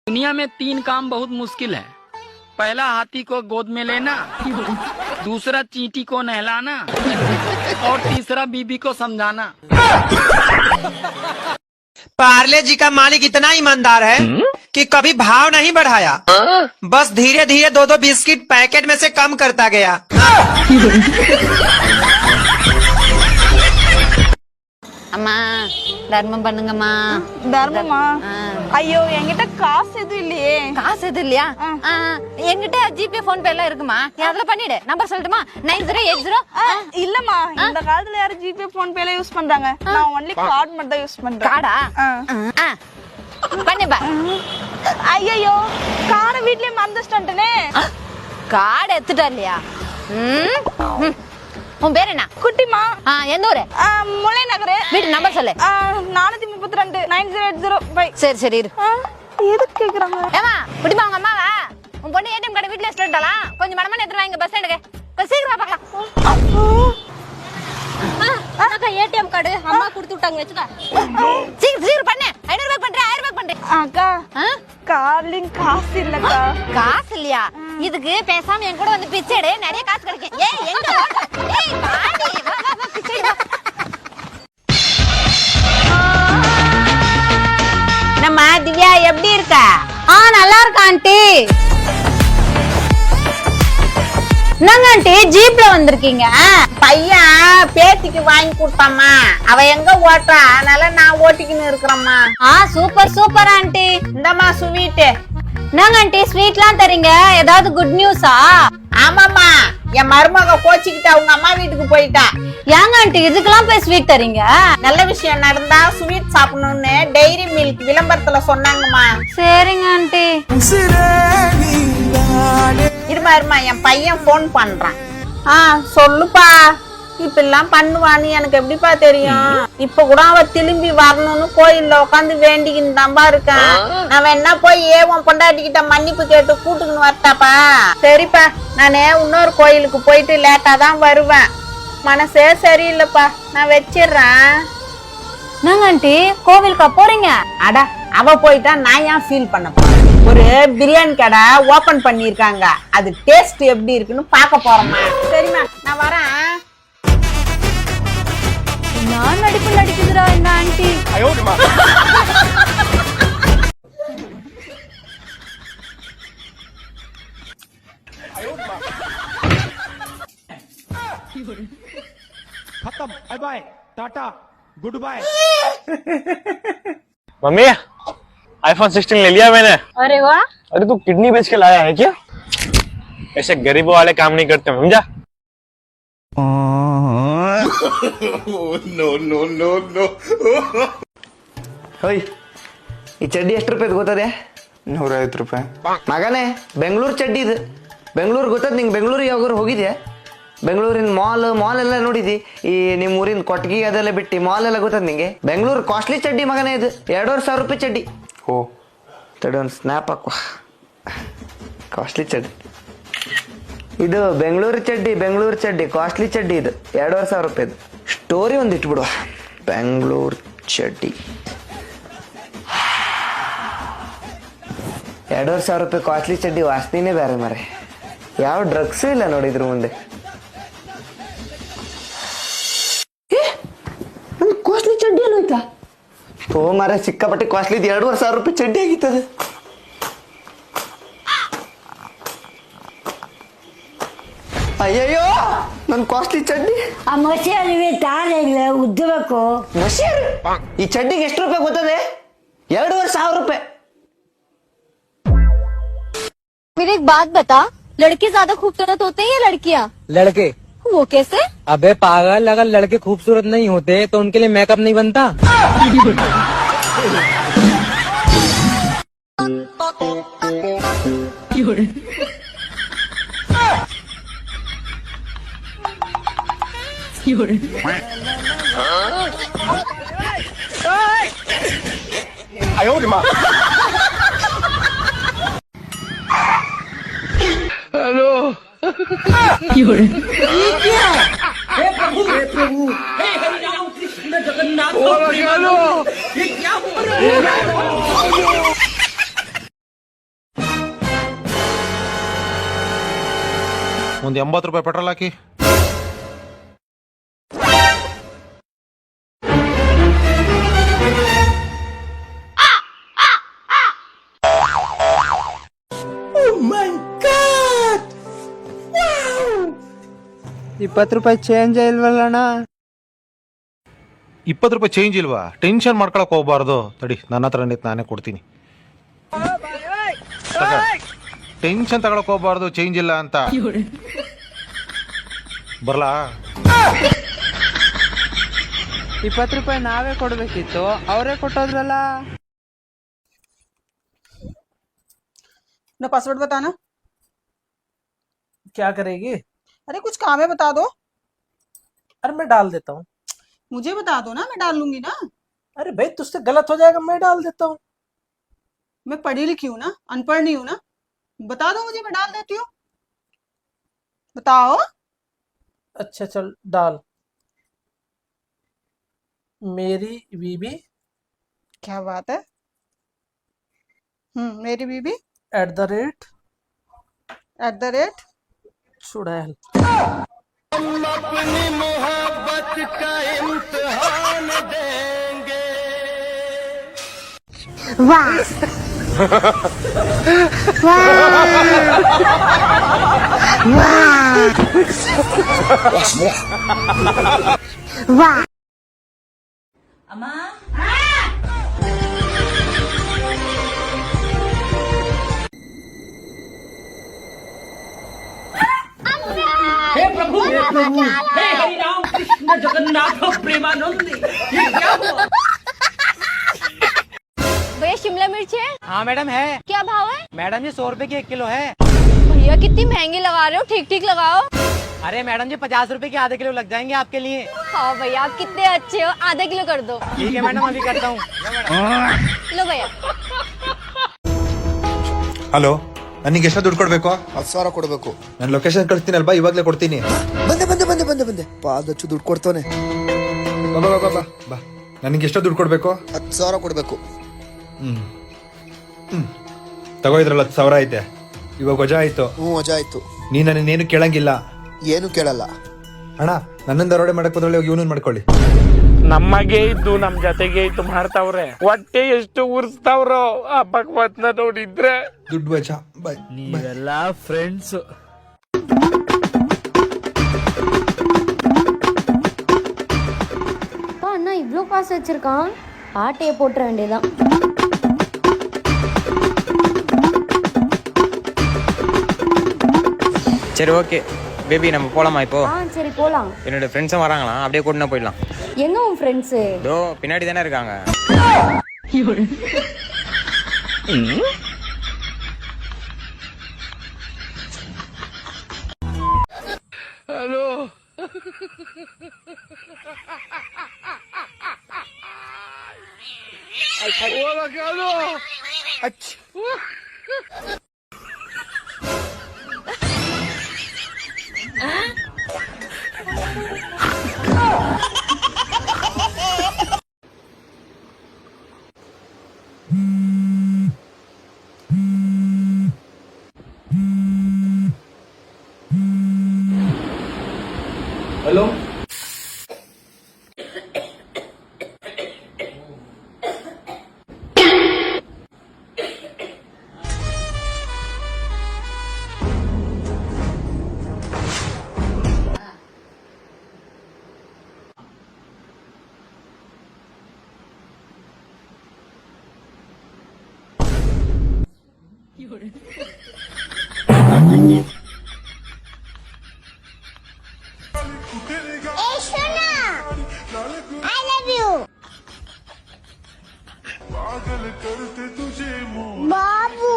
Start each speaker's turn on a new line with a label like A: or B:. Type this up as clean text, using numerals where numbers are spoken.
A: दुनिया में 3 काम बहुत मुश्किल है। पहला हाथी को गोद में लेना, दूसरा चींटी को नहलाना और तीसरा बीबी को समझाना।
B: पार्ले जी का मालिक इतना ईमानदार है कि कभी भाव नहीं बढ़ाया, बस धीरे धीरे 2-2 बिस्किट पैकेट में से कम करता गया।
C: அம்மா தர்மம் பண்ணுங்கம்மா.
D: தர்மமா? ஐயோ என்கிட்ட காசு எதுவும் இல்லையே.
C: காசு எதுவும் இல்லையா? என்கிட்ட ஜிபே போன் பே எல்லாம் இருக்குமா? அதுல பண்ணிடு. நம்பர் சொல்லட்டுமா? 9080.
D: இல்லம்மா, இந்த காலத்துல யாரும் ஜிபே போன் பே யூஸ் பண்றாங்க. நான் ஒன்லி கார்டு மட்டும் தான் யூஸ் பண்றேன்.
C: கார்டா? பண்ணிப்பா.
D: ஐயோ கார்டு வீட்லயே மறந்துட்டேனே.
C: கார்டு எடுத்துட்டா இல்லையா? உன் பேர் என்ன?
D: குட்டிமா.
C: எந்த ஊரு?
D: முல்லை நகர்.
C: வீட்டு நம்பர் சொல்லு.
D: 432 9080.
C: சரி சரி இரு.
D: எதுக்கு கேக்குறாங்க?
C: ஏமா குட்டிமா உங்க அம்மாவா? உன் பொண்ணு ஏடிஎம் கார்டு வீட்ல வச்சுட்டாளா? கொஞ்சம் மடமன எடுத்து வாங்க பஸ் ஸ்டாண்டுக்கு. சீக்கிரமா பார்க்கலாம்.
E: அக்கா ஏடிஎம் கார்டு அம்மா கொடுத்து விட்டாங்க வெச்சுக்க.
C: சீக்கிரம் பண்ணு. 500 ரூபாய் பண்றேன், 1000 ரூபாய் பண்றேன்.
D: அக்கா கார்லிங் காசு இல்லக்கா.
C: காசு இல்லையா? இதுக்கு பேசாம என் கூட வந்து பிச்சை எடு, நிறைய காசு கிடைக்கும். ஏய் எங்க ஓட? ஏய் வாடி வா வா பிச்சை எடு. நம்ம திவ்யா எப்படி இருக்கா?
E: நல்லா இருக்கா ஆண்டி. என்னங்க ஆண்டி ஜீப்ல வந்திருக்கீங்க?
C: பையன் பேத்திக்கு வாங்கி கொடுத்தாமா, அவ எங்க ஓட்டுறா, அதனால நான் ஓட்டிக்கின்னு இருக்கிறேம்மா.
E: Super super aunty.
C: இந்தம்மா ஸ்வீட்டு.
E: என்னங்க ஆண்டி ஸ்வீட்லாம் தரீங்க? ஏதாவது குட் நியூஸா?
C: ஆமாமா, என் மருமக கோச்சிக்கிட்டு அவங்க அம்மா வீட்டுக்கு போயிட்டா.
E: ஏங்க ஆண்டி இதுக்கெல்லாம் போய் ஸ்வீட் தரீங்க?
C: நல்ல விஷயம் நடந்தா ஸ்வீட் சாப்பிடணும்னு டைரி மில்க் விளம்பரத்துல சொன்னாங்கம்மா.
E: சரிங்க ஆண்டி.
C: இருமா இருமா, என் பையன் போன் பண்றான். சொல்லுப்பா. இப்ப எல்லாம் பண்ணுவான்னு எனக்கு எப்படிப்பா தெரியும்? இப்ப கூட அவ திரும்பி வரணும்னு கோயில்ல உட்காந்து வேண்டிக்கின்னு தான்பா இருக்கேன். நான் வேணா போய் உன் பொண்டாட்டிக்கிட்ட மன்னிப்பு கேட்டு கூட்டுக்குன்னு வரட்டாப்பா? சரிப்பா, நானே இன்னொரு கோயிலுக்கு போயிட்டு லேட்டா தான் வருவேன். மனசே சரியில்லைப்பா, நான் வச்சிடுறேன்.
E: என்னங்க ஆண்டி கோவிலுக்கா போறீங்க?
C: அடா, அவ போயிட்டா நான் ஏன் ஃபீல் பண்ண போறேன்? ஒரு பிரியாணி கடை ஓபன் பண்ணிருக்காங்க, அது டேஸ்ட் எப்படி இருக்குன்னு பார்க்க போறோம்மா. சரிம்மா, நான் வரேன்.
E: நான் நடிப்பு நடிக்குதுடா இந்த ஆண்டி.
F: खत्म, बाय बाय, टाटा, गुड बाय।
G: मम्मी iPhone 16 ले लिया मैंने।
E: अरे वाह।
G: अरे तू किडनी बेच के लाया है क्या? ऐसे गरीबों वाले काम नहीं करते, समझा?
H: ಈ ಚಡ್ಡಿ ಎಷ್ಟು ರೂಪಾಯಿ ಗೊತ್ತದೆ?
I: 150 ರೂಪಾಯಿ.
H: ಮಗನೇ ಬೆಂಗಳೂರು ಚಡ್ಡಿ ಇದು. ಬೆಂಗಳೂರು ಗೊತ್ತದ ನಿಂಗೆ? ಬೆಂಗಳೂರಿಗೆ ಯಾವಾಗಾರು ಹೋಗಿದ್ಯಾ? ಬೆಂಗಳೂರಿನ ಮಾಲ್ ಎಲ್ಲ ನೋಡಿದಿ? ಈ ನಿಮ್ಮ ಊರಿನ ಕೊಟ್ಟಿಗೆ ಅದೆಲ್ಲ ಬಿಟ್ಟು ಮಾಲ್ ಎಲ್ಲ ಗೊತ್ತದ ನಿಂಗೆ? ಬೆಂಗಳೂರು ಕಾಸ್ಟ್ಲಿ ಚಡ್ಡಿ ಮಗನೇ ಇದು. 2500 ರೂಪಾಯಿ ಚಡ್ಡಿ.
I: ಓ
H: ತಡಿ ಒಂದು ಸ್ನ್ಯಾಪ್ ಹಾಕುವ. ಕಾಸ್ಟ್ಲಿ ಚಡ್ಡಿ ಇದು. ಬೆಂಗಳೂರು ಚಡ್ಡಿ ಕಾಸ್ಟ್ಲಿ ಚಡ್ಡಿ ಇದು. 2500 ರೂಪಾಯಿದು. ಸ್ಟೋರಿ ಒಂದು ಇಟ್ಬಿಡುವ. ಬೆಂಗಳೂರು ಚಡ್ಡಿ 2500 ರೂಪಾಯಿ ಕಾಸ್ಟ್ಲಿ ಚಡ್ಡಿ. ವಾಸನೆನೇ ಬೇರೆ ಮಾರೆ. ಯಾವ ಡ್ರಗ್ಸು ಇಲ್ಲ ನೋಡಿದ್ರು ಮುಂದೆ. ಕಾಸ್ಟ್ಲಿ ಚಡ್ಡಿ ಏನೋಯ್ತಾ? ಓ ಮಾರೆ, ಸಿಕ್ಕಾಪಟ್ಟೆ ಕಾಸ್ಟ್ಲಿ. 2500 ರೂಪಾಯಿ ಚಡ್ಡಿ ಆಗಿತ್ತದ. ಅಯ್ಯಯ್ಯೋ, ನನ್ ಕಾಸ್ಟ್ಲಿ ಚಡ್ಡಿ.
J: ಆ ಮಸಿಯಲ್ಲಿ ತಾರಿಲ್ಲ ಉದ್ದಬೇಕು.
H: ಮಸಿಯರು ಈ ಚಡ್ಡಿಗೆ ಎಷ್ಟು ರೂಪಾಯಿ ಗೊತ್ತದೆ? 2500 ರೂಪಾಯಿ.
E: मेरी एक बात बता, लड़के ज्यादा खूबसूरत होते हैं या लड़कियाँ?
K: लड़के।
E: वो कैसे?
K: अबे पागल, अगर लड़के खूबसूरत नहीं होते तो उनके लिए मेकअप नहीं बनता।
A: हेलो।
F: जगन्नाथ। ಒಂದು 80 ರೂಪಾಯಿ ಪೆಟ್ರೋಲ್ ಹಾಕಿ.
K: ₹20 ಚೇಂಜ್ ಇಲ್ವಲ್ಲಣ್ಣ?
F: 20 ರೂಪಾಯಿ ಚೇಂಜ್ ಇಲ್ವಾ? ಟೆನ್ಷನ್ ಮಾಡ್ಕೊಳಕ್ ಹೋಗ್ಬಾರ್ದು. ತಡಿ, ನನ್ನ ಹತ್ರ ನಾನೇ ಕೊಡ್ತೀನಿ. ಟೆನ್ಷನ್ ತಗೊಳಕ್ ಹೋಗ್ಬಾರ್ದು, ಚೇಂಜ್ ಇಲ್ಲ ಅಂತ. ಬರ್ಲಾ?
K: ₹20 ನಾವೇ ಕೊಡ್ಬೇಕಿತ್ತು, ಅವರೇ ಕೊಟ್ಟೋದ್ರಲ್ಲ.
D: ना पासवर्ड बताना।
K: क्या करेगी?
D: अरे कुछ काम है, बता दो।
K: अरे मैं डाल देता हूँ।
D: मुझे बता दो ना, मैं डाल लूंगी ना।
K: अरे भाई तुझसे गलत हो जाएगा, मैं डाल देता हूँ।
D: मैं पढ़ी लिखी हूँ ना, अनपढ़ नहीं हूँ ना। बता दो मुझे, मैं डाल देती हूँ। बताओ।
K: अच्छा चल डाल। मेरी बीबी
D: क्या बात है। मेरी बीबी
K: @ चुड़ैल।
E: वाह वाह वाह। भैया शिमला मिर्च है?
K: हाँ मैडम है।
E: क्या भाव है?
K: मैडम जी 100 रुपए की 1 किलो है।
E: भैया कितनी महंगी लगा रहे हो, ठीक ठीक लगाओ।
K: अरे मैडम जी 50 रुपए के आधे किलो लग जाएंगे आपके लिए।
E: हाँ भैया आप कितने अच्छे हो, आधा किलो कर दो।
K: ठीक है मैडम, अभी करता हूँ।
E: लो भैया।
I: ಹಲೋ, ನನಗೆ ಎಷ್ಟು ದುಡ್ಡು ಕೊಡ್ಬೇಕು?
L: 10,000 ಕೊಡ್ಬೇಕು.
I: ನಾನು ಲೊಕೇಶನ್ ಕಳಿಸ್ತೀನಲ್ವಾ, ಇವಾಗಲೇ ಕೊಡ್ತೀನಿ.
L: ಬಂದೆ ಪಾದಚ್ಚು ದುಡ್ಡು ಕೊಡ್ತಾನೆ.
I: ಬಾ, ನನಗೆ ಎಷ್ಟು ದುಡ್ಡು ಕೊಡ್ಬೇಕು?
L: 10,000 ಕೊಡ್ಬೇಕು.
I: ತಗೋ, ಇದ್ರಲ್ಲಿ 10,000 ಐತೆ. ಇವಾಗ ವಜಾ ಆಯ್ತು.
L: ವಜಾ ಆಯ್ತು.
I: ನೀ ನನ್ನೇನು ಕೇಳಂಗಿಲ್ಲ.
L: ಏನು ಕೇಳಲ್ಲ.
I: ಅಣ್ಣ, ನನ್ನೊಂದು ದರೋಡೆ ಮಾಡಕ್ ಬದಲು ಇವನು ಮಾಡ್ಕೊಳ್ಳಿ.
A: ನಮಗೆ ಇದ್ದು ನಮ್ ಜೊತೆಗೆ ಇದ್ದು ಮಾಡ್ತಾವ್ರೆ, ಹೊಟ್ಟೆ ಎಷ್ಟು ಉರ್ಸ್ತಾವ್ರೋ ಆ ಭಗವತ್ನ ನೋಡಿದ್ರೆ.
I: ದುಡ್ಡು ವಜಾ. ಬಾಯ್.
K: ನೀವೆಲ್ಲ ಫ್ರೆಂಡ್ಸ್.
E: அண்ணா இவ்ளோ காசு வச்சிருக்கான், ஆட்டையை போட்டுற வேண்டியதான்.
K: சரி ஓகே பேபி, நம்ம போலாமா இப்போ?
E: சரி போலாம்.
K: என்னோட ஃப்ரெண்ட்ஸும் வராங்களா, அப்படியே கூட்டினா போயிடலாம்.
E: எங்க உன் ஃப்ரெண்ட்ஸ்?
K: இதோ பின்னாடி தானே இருக்காங்க.
A: हेलो वो लगा लो। Hello,
E: I love you. Babu